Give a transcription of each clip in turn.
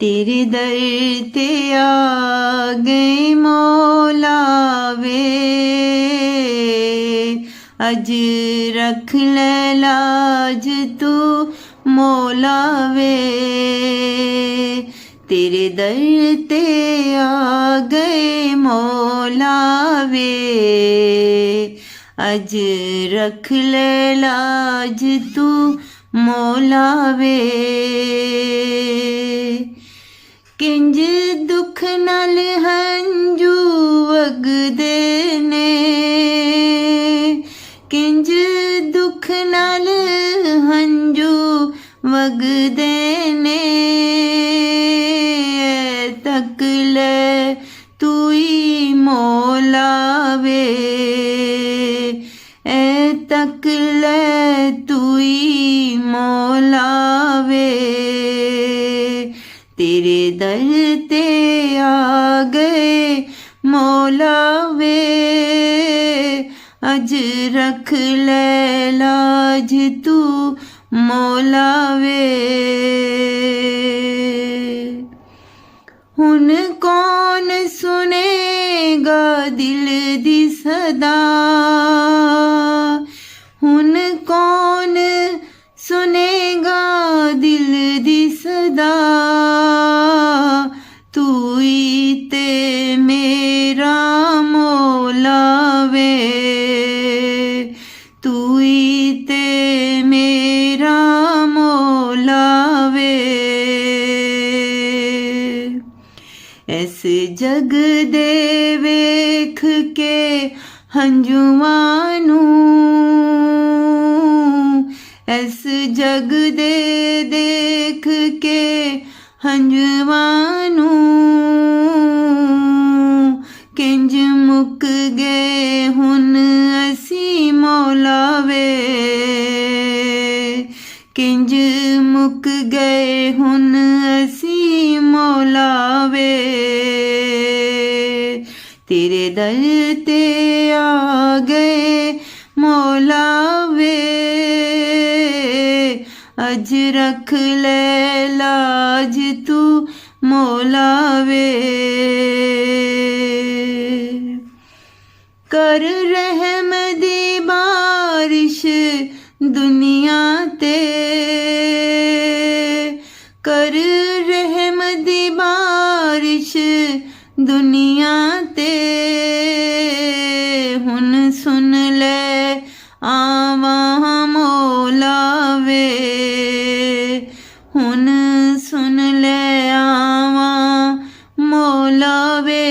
तेरे दर ते आ गए मौला वे, अज रख ले लाज तू मौला वे। तेरे दर ते आ गए मौला वे, अज रख ले लाज तू मौला वे। किंज दुख नाल हंजू वगदे ने, किंज दुख नाल हंजू वगदे ने, तक ले तू ही मौला वे, ए तक ले तू ही मौला वे। तेरे दर ते आ गए मौला वे, अज रख ले लाज तू मौला वे। हुन कौन सुनेगा दिल दी सदा, हुन कौन सुनेगा दिल दी सदा, तू ही ते मेरा मौला वे, तू ही ते मेरा मौला वे। इस जग दे वेख के हंजुआं नूं, इस जग दे देख के हंजुआं नूं, किंज मुक गए हुन असी मौला वे, किंज मुक गए हुन असी मौला वे। तेरे दर ते आ गए मौला वे, अज रख ले लाज तू मौला वे। कर रहम दी बारिश दुनिया ते, कर रहम दी बारिश दुनिया ते, हुन सुन ले आवां मौला वे, हुन सुन ले आवां मौला वे।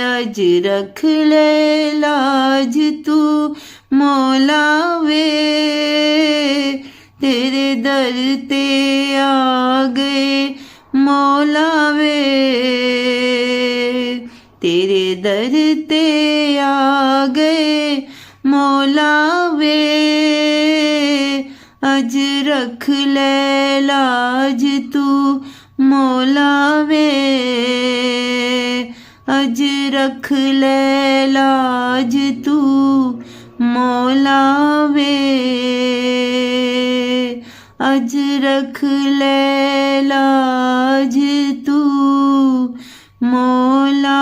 अज रख ले लाज तू मौला वे, तेरे दर ते आ गए मौला वे, तेरे दर ते आ गए मौला वे। अज रख ले लाज तू मौला वे, अज रख ले लाज तू मौला वे, अज रख ले लाज तू मौला